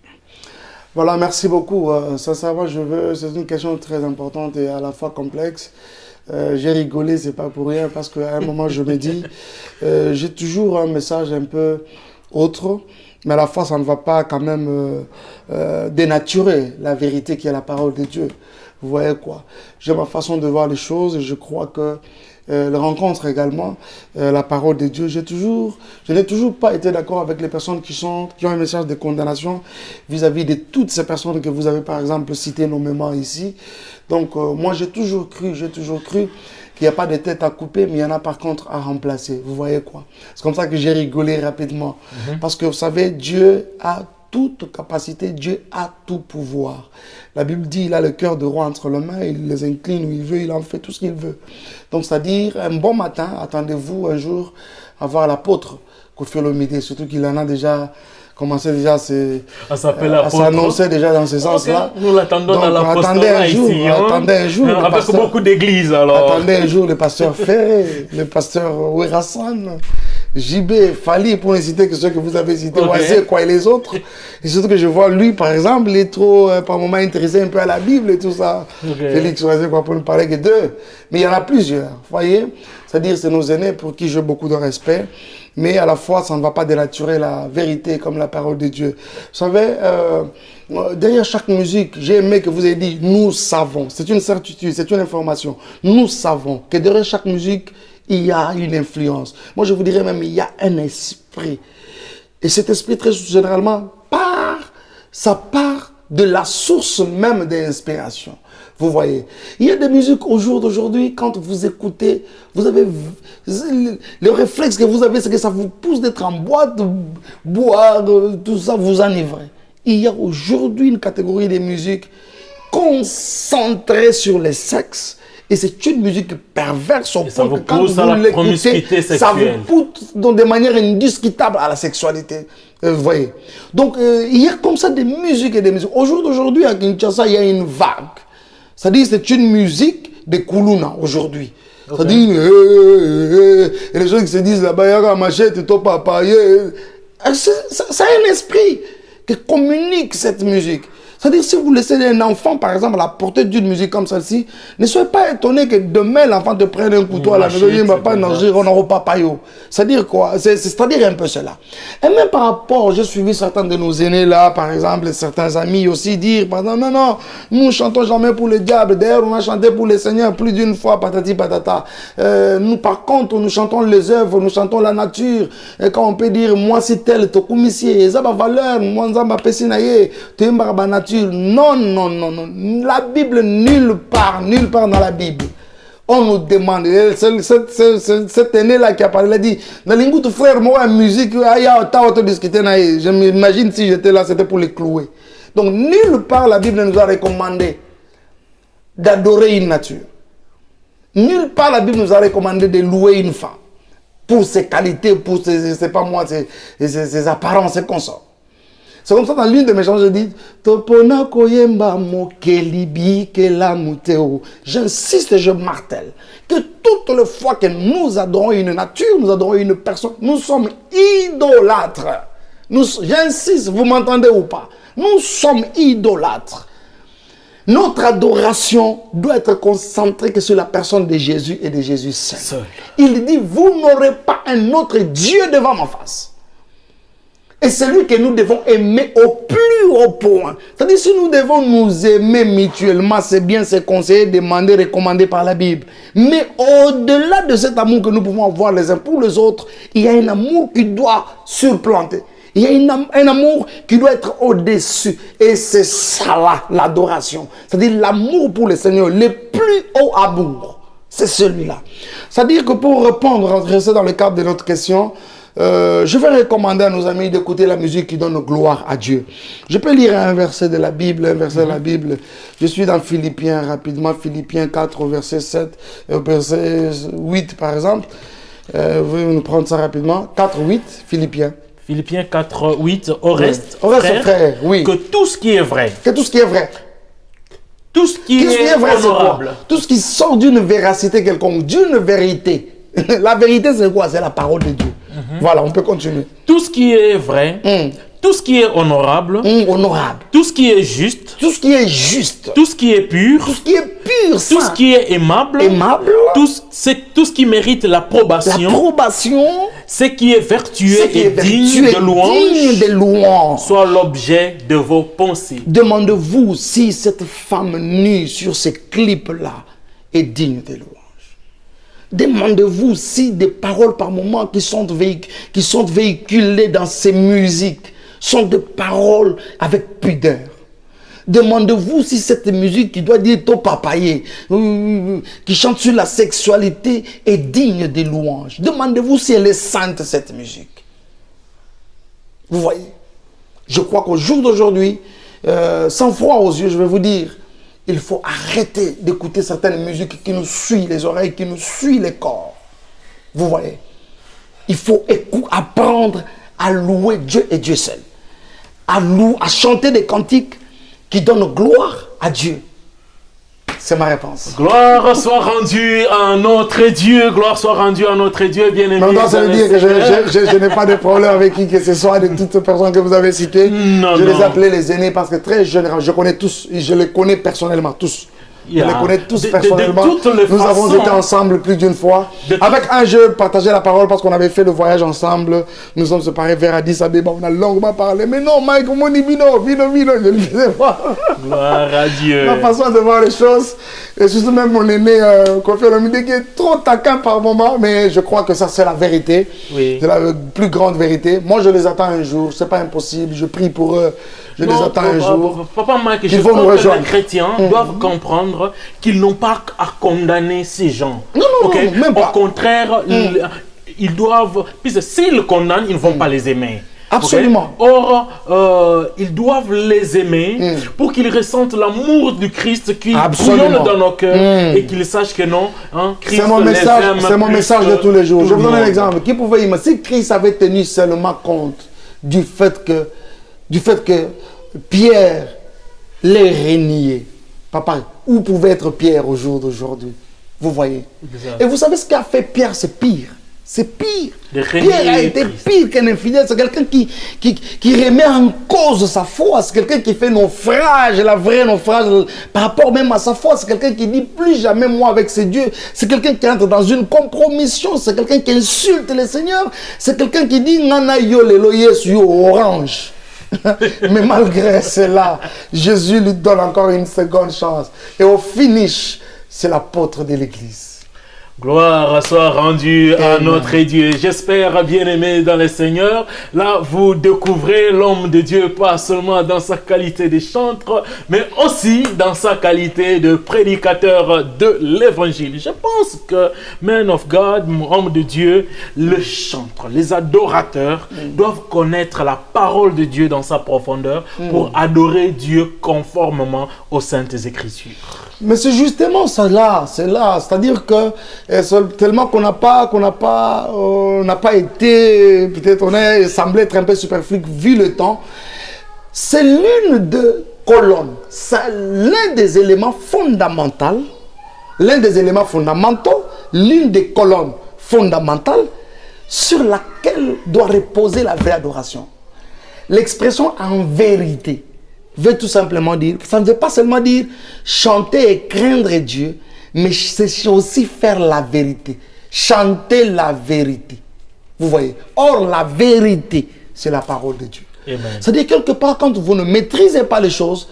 Voilà, merci beaucoup. Sincèrement, c'est une question très importante et à la fois complexe. J'ai rigolé, c'est pas pour rien, parce qu'à un moment, je me dis, j'ai toujours un message un peu autre, mais à la fois, ça ne va pas quand même dénaturer la vérité qui est la parole de Dieu. Vous voyez quoi? J'ai ma façon de voir les choses et je crois que le rencontre également, la parole de Dieu. Je n'ai toujours pas été d'accord avec les personnes qui ont un message de condamnation vis-à-vis de toutes ces personnes que vous avez par exemple citées nommément ici. Donc moi j'ai toujours cru qu'il n'y a pas de tête à couper, mais il y en a par contre à remplacer. Vous voyez quoi? C'est comme ça que j'ai rigolé rapidement. Parce que vous savez, Dieu a toute capacité, Dieu a tout pouvoir. La Bible dit, il a le cœur de roi entre les mains, il les incline où il veut, il en fait tout ce qu'il veut. Donc, c'est-à-dire, un bon matin, attendez-vous un jour à voir l'apôtre Koffi Olomide, surtout qu'il en a déjà commencé déjà à s'annoncer déjà dans ce sens-là. Nous l'attendons dans l'apostolat ici. Attendez un jour. Avec beaucoup d'églises alors. Attendez un jour le pasteur Ferré, le pasteur Werasan, JB, Fally, pour ne citer que ceux que vous avez cités, Oisé, quoi, et les autres. Et surtout que je vois lui, par exemple, il est trop, par moments, intéressé un peu à la Bible et tout ça. Félix Oisé, quoi, pour ne parler que d'eux. Mais il y en a plusieurs, vous voyez. C'est-à-dire, c'est nos aînés pour qui j'ai beaucoup de respect. Mais à la fois, ça ne va pas dénaturer la vérité comme la parole de Dieu. Vous savez, derrière chaque musique, j'ai aimé que vous ayez dit, nous savons. C'est une certitude, c'est une information. Nous savons que derrière chaque musique, il y a une influence. Moi, je vous dirais même, il y a un esprit. Et cet esprit, très généralement, ça part de la source même d'inspiration. Vous voyez, il y a des musiques au jour d'aujourd'hui, quand vous écoutez, vous avez le réflexe que vous avez, c'est que ça vous pousse d'être en boîte, de boire, tout ça vous enivrer. Il y a aujourd'hui une catégorie de musique concentrée sur les sexes, et c'est une musique perverse au point que quand vous l'écoutez, ça vous pousse de manière indiscutable à la sexualité. Vous voyez. Donc, il y a comme ça des musiques et des musiques. Au jour d'aujourd'hui, à Kinshasa, il y a une vague. C'est-à-dire c'est une musique de Kuluna aujourd'hui. Okay. C'est-à-dire, et les gens qui se disent là-bas, il y a un machette, toi papa, ça a un esprit qui communique cette musique. C'est-à-dire, si vous laissez un enfant, par exemple, à la portée d'une musique comme celle-ci, ne soyez pas étonné que demain, l'enfant te prenne un couteau à la maison, il ne va pas nager, on n'aura pas paillot. C'est-à-dire quoi? C'est-à-dire un peu cela. Et même par rapport, j'ai suivi certains de nos aînés là, par exemple, et certains amis aussi dire, par exemple, non, nous ne chantons jamais pour le diable. D'ailleurs, on a chanté pour le Seigneur plus d'une fois, patati patata. Nous, par contre, nous chantons les œuvres, nous chantons la nature. Et quand on peut dire, moi, c'est tel, tokumisie, ça va valeur, moi, ça va pesinaye, tu es nature. Non. La Bible, nulle part dans la Bible. On nous demande, cet aîné-là qui a parlé, il a dit, dans l'ingoutou frère, moi, musique, je m'imagine si j'étais là, c'était pour les clouer. Donc, nulle part la Bible nous a recommandé d'adorer une nature. Nulle part la Bible nous a recommandé de louer une femme pour ses qualités, pour ses apparences et consorts. C'est comme ça dans l'une de mes chansons, je dis Topona koyemba mokelibi ke la muteo. J'insiste et je martèle que toutes les fois que nous adorons une nature, nous adorons une personne, nous sommes idolâtres. J'insiste, vous m'entendez ou pas? Nous sommes idolâtres. Notre adoration doit être concentrée que sur la personne de Jésus et de Jésus seul. Il dit, vous n'aurez pas un autre Dieu devant ma face. Et c'est lui que nous devons aimer au plus haut point. C'est-à-dire, si nous devons nous aimer mutuellement, c'est bien, c'est conseillé, demandé, recommandé par la Bible. Mais au-delà de cet amour que nous pouvons avoir les uns pour les autres, il y a un amour qui doit surplanter. Il y a un amour qui doit être au-dessus. Et c'est ça là, l'adoration. C'est-à-dire l'amour pour le Seigneur, le plus haut amour. C'est celui-là. C'est-à-dire que pour répondre, rester dans le cadre de notre question, je vais recommander à nos amis d'écouter la musique qui donne gloire à Dieu. Je peux lire un verset de la Bible, Je suis dans Philippiens rapidement, Philippiens 4, verset 7, verset 8 par exemple. Vous pouvez nous prendre ça rapidement. 4, 8, Philippiens. Philippiens 4, 8, au reste, frère, oui. Que tout ce qui est vrai. Que tout ce qui est vrai. Tout ce qui est vrai, honorable. Tout ce qui sort d'une véracité quelconque, d'une vérité. La vérité, c'est quoi? C'est la parole de Dieu. Voilà, on peut continuer. Tout ce qui est vrai, tout ce qui est honorable, tout ce qui est juste, tout ce qui est juste, tout ce qui est pur, tout ce qui est pur, tout ce qui est aimable, tout ce qui mérite l'approbation, ce qui est vertueux et digne de louange, soit l'objet de vos pensées. Demandez-vous si cette femme nue sur ces clips-là est digne de louange. Demandez-vous si des paroles par moment qui sont véhiculées dans ces musiques sont des paroles avec pudeur. Demandez-vous si cette musique qui doit dire ton papaye, qui chante sur la sexualité, est digne de louange. Demandez-vous si elle est sainte, cette musique. Vous voyez? Je crois qu'au jour d'aujourd'hui, sans froid aux yeux, je vais vous dire, il faut arrêter d'écouter certaines musiques qui nous suivent les oreilles, qui nous suivent les corps. Vous voyez? Il faut apprendre à louer Dieu et Dieu seul. À chanter des cantiques qui donnent gloire à Dieu. C'est ma réponse. Gloire soit rendue à notre Dieu. Gloire soit rendue à notre Dieu, bien-aimé. Non, ça veut dire que je n'ai pas de problème avec qui que ce soit de toutes les personnes que vous avez citées. Je les appelais les aînés parce que très généralement, je connais tous, je les connais personnellement tous. Je les connais tous personnellement. Nous avons été ensemble plus d'une fois. Avec un jeu, partager la parole parce qu'on avait fait le voyage ensemble. Nous sommes séparés vers Addis Abeba. On a longuement parlé. Mais non, Mike, mon vino, je ne le faisais pas. Gloire à Dieu. Ma façon de voir les choses. Et surtout même mon aîné, Kofi Olomide, qui est trop taquin par moment. Mais je crois que ça, c'est la vérité. Oui. C'est la plus grande vérité. Moi, je les attends un jour. C'est pas impossible. Je prie pour eux. Je les attends un jour. Papa Mike, je vont nous crois que rejoindre. les chrétiens doivent comprendre qu'ils n'ont pas à condamner ces gens. Non, Ok? non, même pas. Au contraire, ils doivent, puisque s'ils condamnent, ils ne vont pas les aimer. Absolument. Ok? Or, ils doivent les aimer pour qu'ils ressentent l'amour du Christ qui Absolument. bouillonne dans nos cœurs et qu'ils sachent que non, hein, Christ C'est mon les message, aime c'est mon plus message que de tous les jours. tout Je le vous donne un monde. exemple. Qui pouvait imaginer si Christ avait tenu seulement compte du fait que Pierre l'ait renié. Papa, où pouvait être Pierre au jour d'aujourd'hui? Vous voyez? Exact. Et vous savez ce qu'a fait Pierre? C'est pire. C'est pire. De renier Pierre a été Christ. pire qu'un infidèle. C'est quelqu'un qui remet en cause sa foi. C'est quelqu'un qui fait naufrage, la vraie naufrage par rapport même à sa foi. C'est quelqu'un qui dit plus jamais moi avec ses dieux. C'est quelqu'un qui entre dans une compromission. C'est quelqu'un qui insulte le Seigneur. C'est quelqu'un qui dit Nana yo lelo yesu orange. Mais malgré cela, Jésus lui donne encore une seconde chance. Et au finish, c'est l'apôtre de l'Église. Gloire soit rendue à Amen. notre Dieu. J'espère, bien-aimés dans le Seigneur, là vous découvrez l'homme de Dieu pas seulement dans sa qualité de chantre, mais aussi dans sa qualité de prédicateur de l'évangile. Je pense que man of God, homme de Dieu, le chantre, les adorateurs doivent connaître la parole de Dieu dans sa profondeur pour adorer Dieu conformément aux saintes écritures. Mais c'est justement cela, c'est-à-dire que tellement qu'on n'a pas été, peut-être on est semblé être un peu superflu vu le temps, c'est l'une des colonnes, c'est l'un des éléments fondamentaux, l'une des colonnes fondamentales sur laquelle doit reposer la vraie adoration. L'expression en vérité veut tout simplement dire, ça ne veut pas seulement dire chanter et craindre Dieu, mais c'est aussi faire la vérité. Chanter la vérité. Vous voyez? Or, la vérité, c'est la parole de Dieu. Amen. C'est-à-dire, quelque part, quand vous ne maîtrisez pas les choses,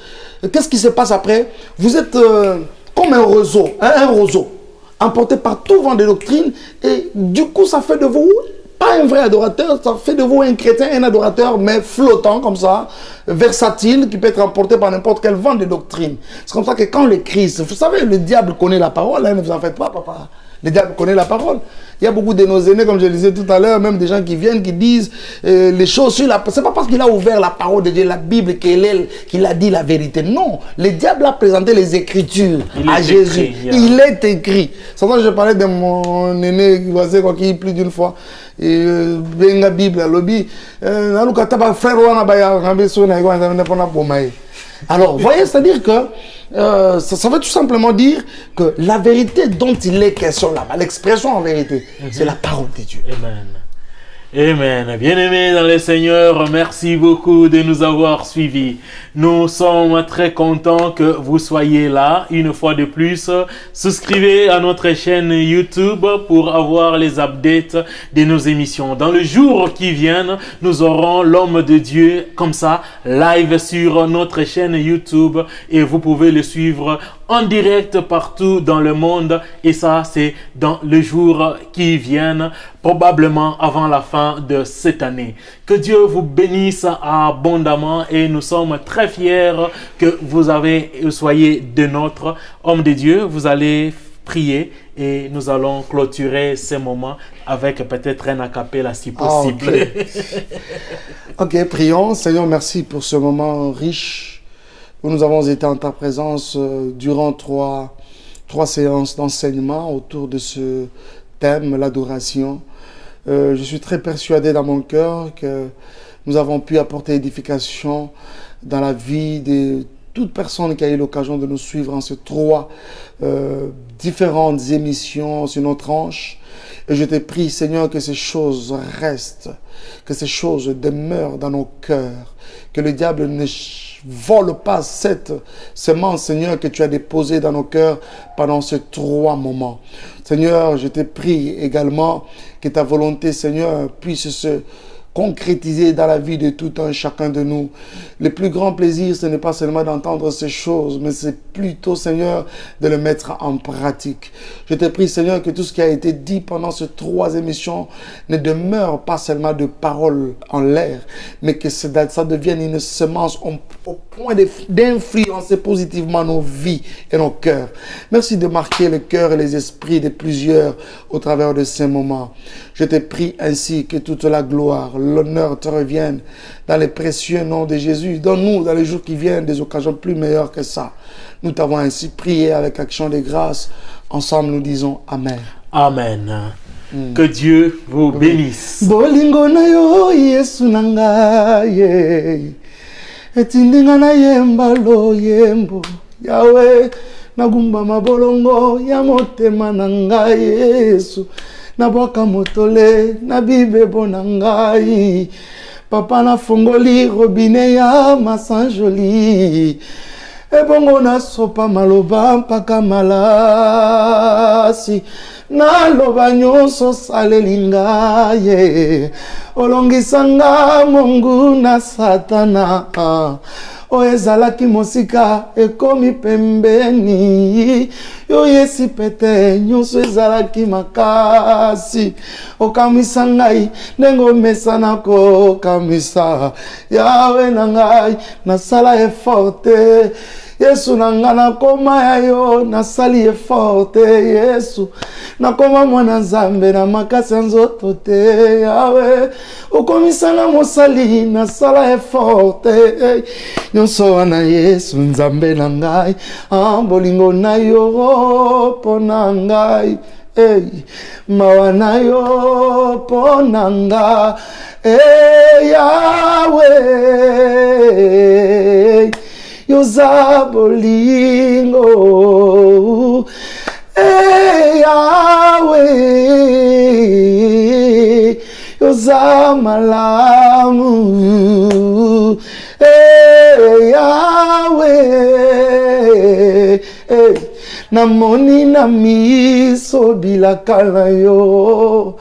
qu'est-ce qui se passe après? Vous êtes comme un roseau, un roseau, emporté par tout vent de doctrine, et du coup, ça fait de vous pas un vrai adorateur, ça fait de vous un chrétien, un adorateur, mais flottant comme ça, versatile, qui peut être emporté par n'importe quel vent de doctrine. C'est comme ça que quand le Christ, vous savez, le diable connaît la parole, hein, ne vous en faites pas, papa. Le diable connaît la parole. Il y a beaucoup de nos aînés, comme je le disais tout à l'heure, même des gens qui viennent, qui disent les choses sur la... C'est pas parce qu'il a ouvert la parole de Dieu, la Bible, qu'il a dit la vérité. Non, le diable a présenté les Écritures à Jésus. Écrit, yeah. Il est écrit. C'est pour ça que je parlais de mon aîné qui plus d'une fois. Et la Bible, le lobby. Alors, vous voyez, c'est-à-dire que ça veut tout simplement dire que la vérité dont il est question là-bas, l'expression en vérité, c'est la parole de Dieu. Amen. Amen. Bien-aimés dans le Seigneur, merci beaucoup de nous avoir suivis. Nous sommes très contents que vous soyez là. Une fois de plus, souscrivez à notre chaîne YouTube pour avoir les updates de nos émissions. Dans le jour qui vient, nous aurons l'homme de Dieu comme ça, live sur notre chaîne YouTube et vous pouvez le suivre en direct partout dans le monde. Et ça, c'est dans le jour qui vient, probablement avant la fin de cette année. Que Dieu vous bénisse abondamment et nous sommes très fiers que vous soyez de notre homme de Dieu. Vous allez prier et nous allons clôturer ces moments avec peut-être un acapella si possible. Ok, prions. Seigneur, merci pour ce moment riche où nous avons été en ta présence durant trois séances d'enseignement autour de ce thème, l'adoration. Je suis très persuadé dans mon cœur que nous avons pu apporter édification dans la vie de toute personne qui a eu l'occasion de nous suivre en ces trois différentes émissions sur notre tranche. Et je te prie, Seigneur, que ces choses restent, que ces choses demeurent dans nos cœurs, que le diable ne vole pas cette semence, Seigneur, que tu as déposée dans nos cœurs pendant ces trois moments. Seigneur, je te prie également que ta volonté, Seigneur, puisse se concrétiser dans la vie de tout un chacun de nous. Le plus grand plaisir, ce n'est pas seulement d'entendre ces choses, mais c'est plutôt, Seigneur, de le mettre en pratique. Je te prie, Seigneur, que tout ce qui a été dit pendant ces 3 émissions ne demeure pas seulement de paroles en l'air, mais que ça devienne une semence au point d'influencer positivement nos vies et nos cœurs. Merci de marquer le cœur et les esprits de plusieurs au travers de ces moments. Je te prie ainsi que toute la gloire, l'honneur te revienne dans les précieux noms de Jésus. Donne-nous dans les jours qui viennent des occasions plus meilleures que ça. Nous t'avons ainsi prié avec action de grâce. Ensemble, nous disons Amen. Amen. Que Dieu vous bénisse. Bolingo na yo Yesu nanga ye. Etindinga na yemba lo yembo. Yawe nagumba mabolongo ya motema nanga Yesu. Nabwaka motole na bibebo nangai. Papa na fongoli robine ya masanjoli. Ebongo na sopa maloba mpaka malasi. Na loba nyonso salelinga ye. Olongisanga Mungu na Satana. O ezalaki mosika ekomi pembeni. Yo yesi pete nyonso ezalaki makasi. Okamisa ngai nengo mesana ko kamisa. Yawe na ngai nasala eforte. Yesu nangana koma ya yo nasali eforte. Yesu nakoma mwana Nzambe na makasi nzoto te. Yawe okomisanga mosali nasala eforte. Nyonso wana Yesu Nzambe na ngai. Bolingo na yo pona ngai. Mawa na yo pona nga. Yawe yoza bolingo. Yawe yoza malamu. Yawe namoni na miso bilaka na yo.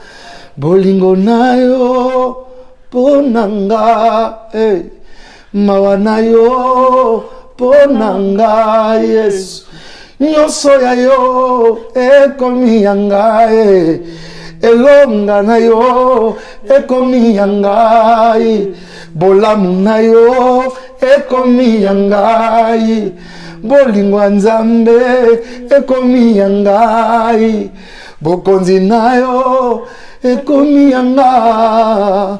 Bolingo na yo ponanga. Mawa na yo ponanga Yesu. Nyonso ya yo ekomi ya ngai. Elonga na yo ekomi ya ngai. Bolamu na yo ekomi ya ngai. Bolingo ya Nzambe ekomi ya ngai. Bokonzi na yo ekomi ya ngai.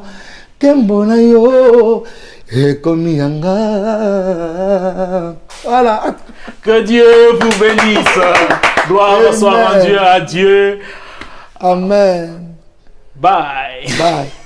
Kembo na yo ekomi ya ngai. Voilà. Que Dieu vous bénisse. Gloire soit rendue à Dieu. Amen. Bye. Bye.